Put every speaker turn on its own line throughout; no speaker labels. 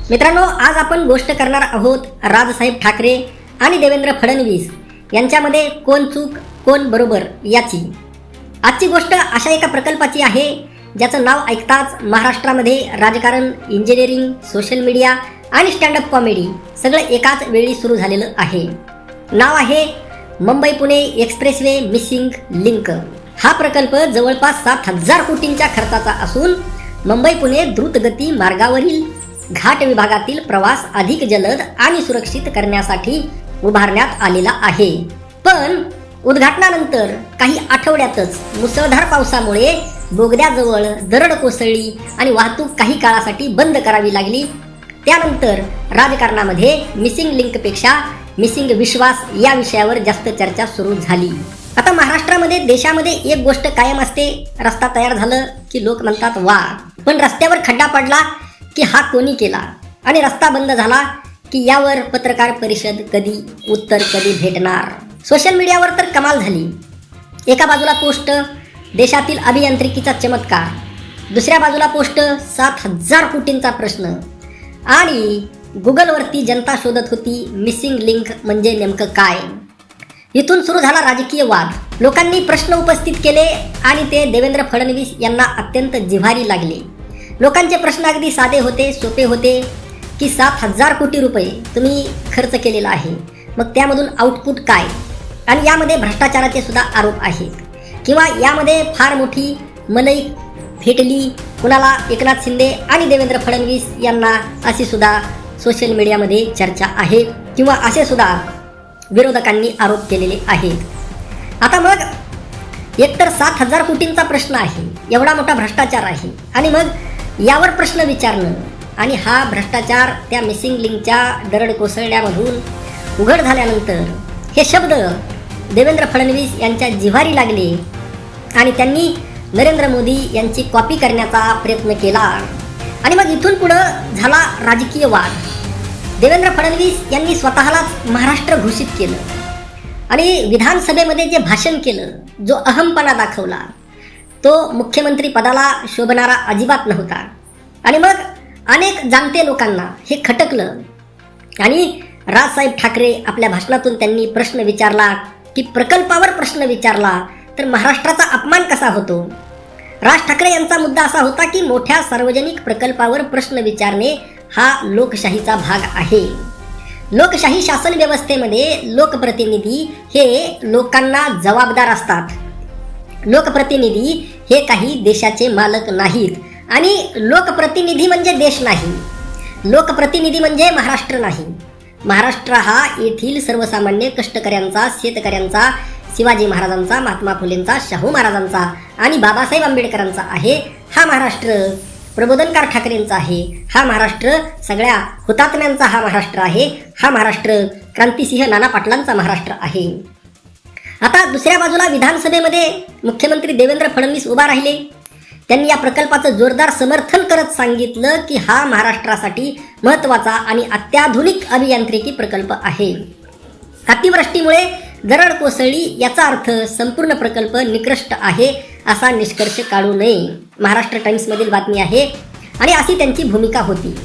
मित्रांनो, आज आपण गोष्ट करणार आहोत राजसाहेब ठाकरे आणि देवेंद्र फडणवीस यांच्यामध्ये कोण चूक कोण बरोबर याची. आजची गोष्ट अशा एका प्रकल्पाची आहे ज्याचं नाव ऐकताच महाराष्ट्रामध्ये राजकारण, इंजिनिअरिंग, सोशल मीडिया आणि स्टँडअप कॉमेडी सगळं एकाच वेळी सुरू झालेलं आहे. नाव आहे Mumbai Pune expressway missing link. हा प्रकल्प जवळपास 7,000 कोटींच्या खर्चाचा असून मुंबई पुणे द्रुतगती मार्गावरील घाट विभागातील प्रवास अधिक जलद आणि सुरक्षित करण्यासाठी उभारण्यात आलेला आहे. पण उद्घाटनानंतर काही आठवड्यातच मुसळधार पावसामुळे बोगद्याजवळ दरड कोसळली आणि वाहतूक काही काळासाठी बंद करावी लागली. त्यानंतर राजकारणामध्ये मिसिंग लिंकपेक्षा मिसिंग विश्वास या विषयावर जास्त चर्चा सुरू झाली. आता महाराष्ट्रामध्ये, देशामध्ये एक गोष्ट कायम असते, रस्ता तयार झालं की लोक म्हणतात वा, पण रस्त्यावर खड्डा पडला की हा कोणी केला, आणि रस्ता बंद झाला की यावर पत्रकार परिषद कधी, उत्तर कधी भेटणार. सोशल मीडियावर तर कमाल झाली. एका बाजूला पोस्ट देशातील अभियांत्रिकीचा चमत्कार, दुसऱ्या बाजूला पोस्ट 7,000 कोटींचा प्रश्न, आणि गुगलवरती जनता शोधत होती मिसिंग लिंक म्हणजे नेमकं काय. इथून सुरू झाला राजकीय वाद. लोकांनी प्रश्न उपस्थित केले आणि ते देवेंद्र फडणवीस यांना अत्यंत जिव्हारी लागले. लोकांचे प्रश्न अगदी साधे होते, सोपे होते की 7,000 कोटी रुपये तुम्ही खर्च केलेला आहे, मग त्यामधून आउटपुट काय, आणि यामध्ये भ्रष्टाचाराचे सुद्धा आरोप आहेत, किंवा यामध्ये फार मोठी मनई फेटली कुणाला, एकनाथ शिंदे आणि देवेंद्र फडणवीस यांना, अशी सुद्धा सोशल मीडियामध्ये चर्चा आहे, किंवा असे सुद्धा विरोधकांनी आरोप केलेले आहेत. आता मग एकतर 7,000 कोटींचा प्रश्न आहे, एवढा मोठा भ्रष्टाचार आहे, आणि मग यावर प्रश्न विचारणं, आणि हा भ्रष्टाचार त्या मिसिंग लिंकच्या दरड कोसळण्यामधून उघड झाल्यानंतर हे शब्द देवेंद्र फडणवीस यांच्या जिव्हारी लागले आणि त्यांनी नरेंद्र मोदी यांची कॉपी करण्याचा प्रयत्न केला. आणि मग इथून पुढं झाला राजकीय वाद. देवेंद्र फडणवीस यांनी स्वतःलाच महाराष्ट्र घोषित केलं आणि विधानसभेमध्ये जे भाषण केलं, जो अहमपणा दाखवला, तो मुख्यमंत्री पदाला शोभणारा अजिबात नव्हता. आणि मग अनेक जाणते लोकांना हे खटकलं, आणि राजसाहेब ठाकरे आपल्या भाषणातून त्यांनी प्रश्न विचारला की प्रकल्पावर प्रश्न विचारला तर महाराष्ट्राचा अपमान कसा होतो. राज ठाकरे यांचा मुद्दा असा होता की मोठ्या सार्वजनिक प्रकल्पावर प्रश्न विचारणे हा लोकशाहीचा भाग आहे. लोकशाही शासन व्यवस्थेमध्ये लोकप्रतिनिधी हे लोकांना जबाबदार असतात. लोकप्रतिनिधी हे काही देशाचे मालक नाहीत, आणि लोकप्रतिनिधी म्हणजे देश नाही, लोकप्रतिनिधी म्हणजे महाराष्ट्र नाही. महाराष्ट्र हा येथील सर्वसामान्य कष्टकऱ्यांचा, शेतकऱ्यांचा, शिवाजी महाराजांचा, महात्मा फुलेंचा, शाहू महाराजांचा आणि बाबासाहेब आंबेडकरांचा आहे. हा महाराष्ट्र प्रबोधनकार ठाकरेंचा आहे. हा महाराष्ट्र सगळ्या हुतात्म्यांचा हा महाराष्ट्र आहे. हा महाराष्ट्र क्रांतिसिंह नाना पाटलांचा महाराष्ट्र आहे. आता दुसऱ्या बाजूला विधानसभेमध्ये मुख्यमंत्री देवेंद्र फडणवीस उभा राहिले. त्यांनी या प्रकल्पाचं जोरदार समर्थन करत सांगितलं की हा महाराष्ट्रासाठी महत्त्वाचा आणि अत्याधुनिक अभियांत्रिकी प्रकल्प आहे. अतिवृष्टीमुळे दरड कोसळली याचा अर्थ संपूर्ण प्रकल्प निकृष्ट आहे असा निष्कर्ष काढू नये. महाराष्ट्र टाइम्समधील बातमी आहे, आणि अशी त्यांची भूमिका होती.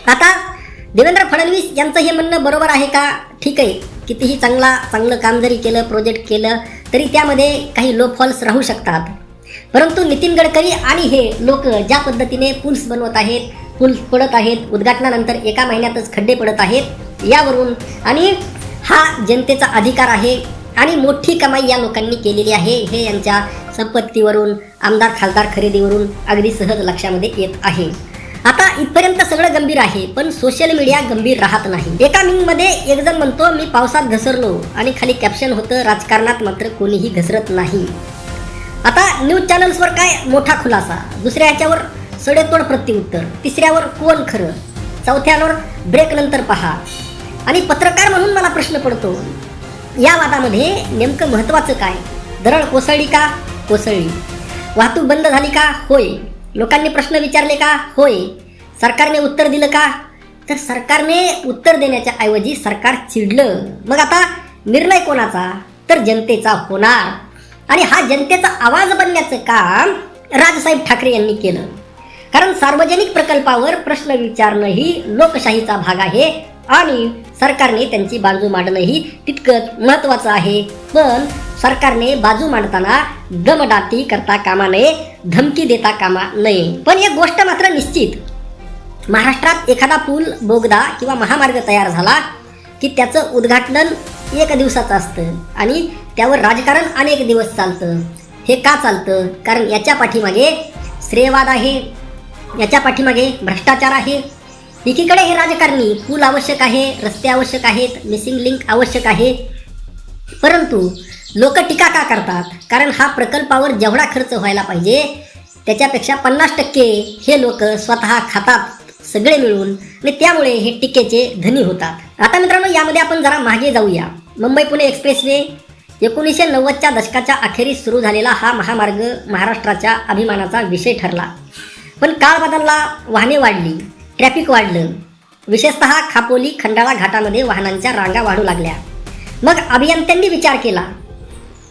आता देवेंद्र फडणवीस यांचं हे म्हणणं बरोबर आहे का? ठीक आहे, कितीही चांगलं काम जरी केलं, प्रोजेक्ट केलं, तरी त्यामध्ये काही लो फॉल्स राहू शकतात. परंतु नितीन गडकरी आणि हे लोक ज्या पद्धतीने पूल्स बनवत आहेत, पूल पडत आहेत, उद्घाटनानंतर एका महिन्यातच खड्डे पडत आहेत, यावरून, आणि हा जनतेचा अधिकार आहे आणि मोठी कमाई या लोकांनी केलेली आहे, हे यांच्या संपत्तीवरून, आमदार खासदार खरेदीवरून अगदी सहज लक्षामध्ये येत आहे. आता इथपर्यंत सगळं गंभीर आहे, पण सोशल मीडिया गंभीर राहत नाही. एका मीममध्ये एक जण म्हणतो मी पावसात घसरलो, आणि खाली कॅप्शन होतं राजकारणात मात्र कोणीही घसरत नाही. आता न्यूज चॅनल्सवर काय मोठा खुलासा, दुसऱ्या ह्याच्यावर सडेतोड प्रत्युत्तर, तिसऱ्यावर कोण खरं, चौथ्यावर ब्रेक नंतर पहा. आणि पत्रकार म्हणून मला प्रश्न पडतो, या वादामध्ये नेमकं महत्त्वाचं काय? दरड कोसळली का? कोसळली. वाहतूक बंद झाली का? होय. लोकांनी प्रश्न विचारले का? होय. सरकारने उत्तर दिलं का? तर सरकारने उत्तर देण्याच्या ऐवजी सरकार चिडलं. मग आता निर्णय कोणाचा? तर जनतेचा होणार. आणि हा जनतेचा आवाज बनण्याचं काम राजसाहेब ठाकरे यांनी केलं. कारण सार्वजनिक प्रकल्पावर प्रश्न विचारणं ही लोकशाहीचा भाग आहे आणि सरकारने त्यांची बाजू मांडणंही तितकंच महत्त्वाचं आहे. पण सरकारने बाजू मांडताना दमदाटी करता कामा नये, धमकी देता कामा नये. पण एक गोष्ट मात्र निश्चित, महाराष्ट्रात एखादा पूल, बोगदा किंवा महामार्ग तयार झाला की त्याचं उद्घाटन एक दिवसाचं असतं आणि त्यावर राजकारण अनेक दिवस चालतं. हे का चालतं? कारण याच्या पाठीमागे श्रेयवाद आहे, याच्या पाठीमागे भ्रष्टाचार आहे. एकीकडे हे राजकारणी पूल आवश्यक आहे, रस्ते आवश्यक आहेत, मिसिंग लिंक आवश्यक आहे, परंतु लोक टीका का करतात? कारण हा प्रकल्पावर जेवढा खर्च व्हायला पाहिजे त्याच्यापेक्षा 50% हे लोक स्वतः खातात सगळे मिळून आणि त्यामुळे हे टीकेचे धनी होतात. आता मित्रांनो, यामध्ये आपण जरा मागे जाऊया. मुंबई पुणे एक्सप्रेसवे 1990च्या दशकाच्या अखेरीस सुरू झालेला हा महामार्ग महाराष्ट्राच्या अभिमानाचा विषय ठरला. पण काळ बदलला, वाहने वाढली, ट्रॅफिक वाढलं, विशेषतः खापोली खंडाळा घाटामध्ये वाहनांच्या रांगा वाढू लागल्या. मग अभियंत्यांनी विचार केला,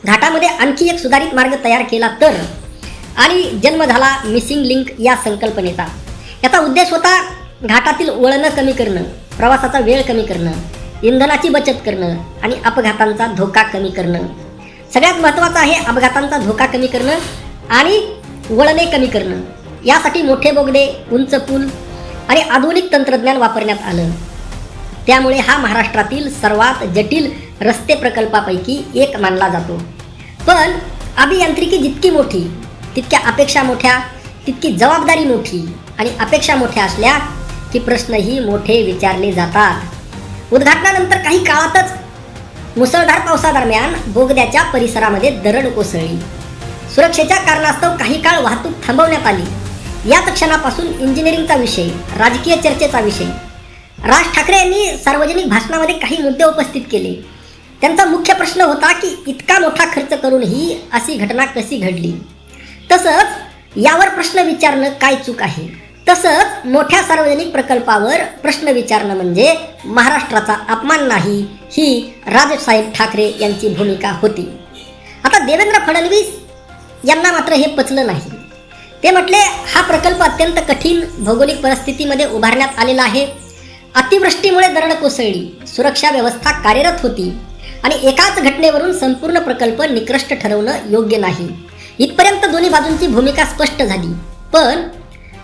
घाटामध्ये आणखी एक सुधारित मार्ग तयार केला तर, आणि जन्म झाला मिसिंग लिंक या संकल्पनेचा. याचा उद्देश होता घाटातील वळणं कमी करणं, प्रवासाचा वेळ कमी करणं, इंधनाची बचत करणं आणि अपघातांचा धोका कमी करणं. सगळ्यात महत्त्वाचं आहे अपघातांचा धोका कमी करणं आणि वळणे कमी करणं. यासाठी मोठे बोगदे, उंच पूल आणि आधुनिक तंत्रज्ञान वापरण्यात आलं. त्यामुळे हा महाराष्ट्रातील सर्वात जटिल रस्ते प्रकल्पापैकी एक मानला जातो. पण अभियांत्रिकी जितकी मोठी तितक्या अपेक्षा मोठ्या, तितकी जबाबदारी मोठी आणि अपेक्षा मोठ्या असल्या की प्रश्नही मोठे विचारले जातात. उद्घाटनानंतर काही काळातच मुसळधार पावसादरम्यान बोगद्याच्या परिसरामध्ये दरड कोसळली. सुरक्षेच्या कारणास्तव काही काळ वाहतूक थांबवण्यात आली. याच क्षणापासून इंजिनिअरिंगचा विषय राजकीय चर्चेचा विषय. राज ठाकरे यांनी सार्वजनिक भाषणामध्ये काही मुद्दे उपस्थित केले. त्यांचा मुख्य प्रश्न होता की इतका मोठा खर्च करूनही अशी घटना कशी घडली. तसंच यावर प्रश्न विचारणं काय चूक आहे. तसंच मोठ्या सार्वजनिक प्रकल्पावर प्रश्न विचारणं म्हणजे महाराष्ट्राचा अपमान नाही, ही राजसाहेब ठाकरे यांची भूमिका होती. आता देवेंद्र फडणवीस यांना मात्र हे पचलं नाही. ते म्हटले, हा प्रकल्प अत्यंत कठीण भौगोलिक परिस्थितीमध्ये उभारण्यात आलेला आहे. अतिवृष्टीमुळे दरड कोसळली, सुरक्षा व्यवस्था कार्यरत होती आणि एकाच घटनेवरून संपूर्ण प्रकल्प निकृष्ट ठरवणं योग्य नाही. इथपर्यंत दोन्ही बाजूंची भूमिका स्पष्ट झाली. पण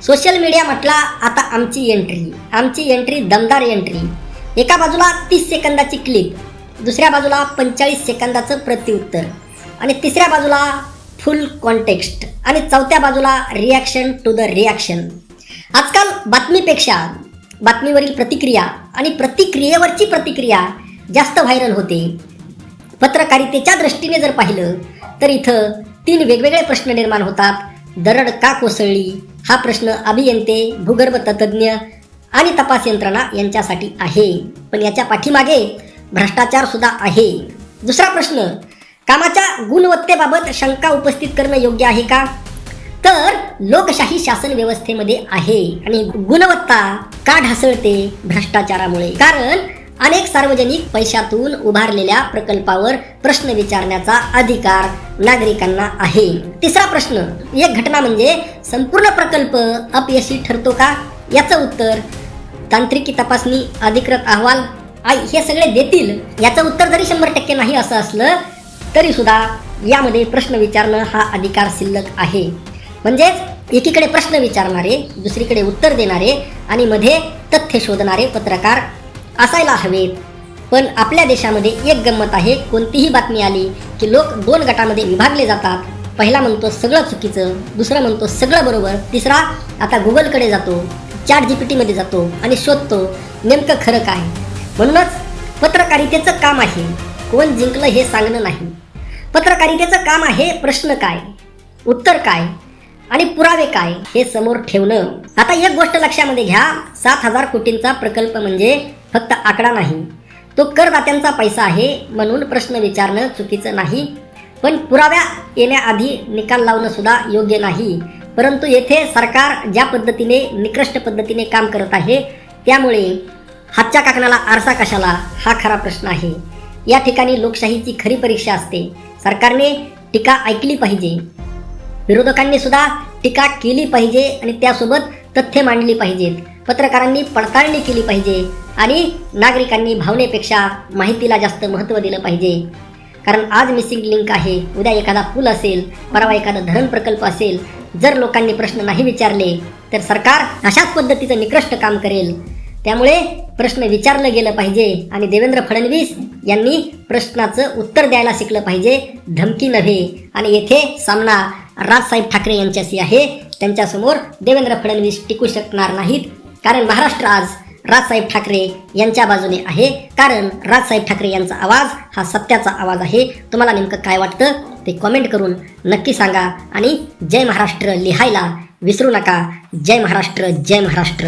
सोशल मीडिया म्हटला, आता आमची एंट्री दमदार एंट्री. एका बाजूला 30 सेकंदाची क्लिप, दुसऱ्या बाजूला 45 सेकंदाचं प्रत्युत्तर आणि तिसऱ्या बाजूला फुल कॉन्टेक्स्ट आणि चौथ्या बाजूला रिॲक्शन टू द रिॲक्शन. आजकाल बातमीपेक्षा बातमीवरील प्रतिक्रिया आणि प्रतिक्रियेवरची प्रतिक्रिया जास्त व्हायरल होते. पत्रकारितेच्या दृष्टीने जर पाहिलं तर इथं 3 वेगवेगळे प्रश्न निर्माण होतात. दरड का कोसळली हा प्रश्न अभियंते, भूगर्भ तज्ज्ञ आणि तपास यंत्रणा यांच्यासाठी आहे. पण याच्या पाठीमागे भ्रष्टाचार सुद्धा आहे. दुसरा प्रश्न, कामाच्या गुणवत्तेबाबत शंका उपस्थित करणं योग्य आहे का? तर लोकशाही शासन व्यवस्थेमध्ये आहे आणि गुणवत्ता का ढासळते? भ्रष्टाचारामुळे. कारण अनेक सार्वजनिक पैशातून उभारलेल्या प्रकल्पावर प्रश्न विचारण्याचा अधिकार नागरिकांना आहे. तिसरा प्रश्न, एक घटना म्हणजे संपूर्ण प्रकल्प अपयशी ठरतो का? याचं उत्तर तांत्रिकी तपासणी, अधिकृत अहवाल हे सगळे देतील. याचं उत्तर जरी 100% नाही असं असलं तरी सुद्धा यामध्ये प्रश्न विचारणं हा अधिकार शिल्लक आहे. म्हणजेच एकीकडे प्रश्न विचारणारे, दुसरीकडे उत्तर देणारे आणि मध्ये तथ्य शोधणारे पत्रकार असायला हवेत. पण आपल्या देशामध्ये एक गंमत आहे, कोणतीही बातमी आली की लोक 2 गटामध्ये विभागले जातात. पहिला म्हणतो सगळं चुकीचं, दुसरा म्हणतो सगळं बरोबर, तिसरा आता गुगलकडे जातो, ChatGPTमध्ये जातो आणि शोधतो नेमकं खरं काय. म्हणूनच पत्रकारितेचं काम आहे कोण जिंकलं हे सांगणं नाही. पत्रकारितेचं काम आहे प्रश्न काय, उत्तर काय आणि पुरावे काय हे समोर ठेवणं. आता एक गोष्ट लक्षामध्ये घ्या, 7,000 कोटींचा प्रकल्प म्हणजे फक्त आकडा नाही, तो करदात्यांचा पैसा आहे. म्हणून प्रश्न विचारणं चुकीचं नाही, पण पुराव्या येण्याआधी निकाल लावणं सुद्धा योग्य नाही. परंतु येथे सरकार ज्या पद्धतीने निकृष्ट पद्धतीने काम करत आहे त्यामुळे हातच्या काकणाला आरसा कशाला हा खरा प्रश्न आहे. या ठिकाणी लोकशाहीची खरी परीक्षा असते. सरकारने टीका ऐकली पाहिजे, विरोधकांनी सुद्धा टीका केली पाहिजे आणि त्यासोबत तथ्य मांडली पाहिजेत. पत्रकारांनी पडताळणी केली पाहिजे आणि नागरिकांनी भावनेपेक्षा माहितीला जास्त महत्त्व दिलं पाहिजे. कारण आज मिसिंग लिंक आहे, उद्या एखादा पूल असेल, परवा एखादा धरण प्रकल्प असेल. जर लोकांनी प्रश्न नाही विचारले तर सरकार अशाच पद्धतीचं निकृष्ट काम करेल. त्यामुळे प्रश्न विचारलं गेलं पाहिजे आणि देवेंद्र फडणवीस यांनी प्रश्नाचं उत्तर द्यायला शिकलं पाहिजे, धमकी नव्हे. आणि येथे सामना राजसाहेब ठाकरे यांच्याशी आहे. त्यांच्यासमोर देवेंद्र फडणवीस टिकू शकणार नाहीत. कारण महाराष्ट्र आज राजसाहेब ठाकरे यांच्या बाजूने आहे. कारण राजसाहेब ठाकरे यांचा आवाज हा सत्याचा आवाज आहे. तुम्हाला नेमकं काय वाटतं ते कॉमेंट करून नक्की सांगा आणि जय महाराष्ट्र लिहायला विसरू नका. जय महाराष्ट्र, जय महाराष्ट्र.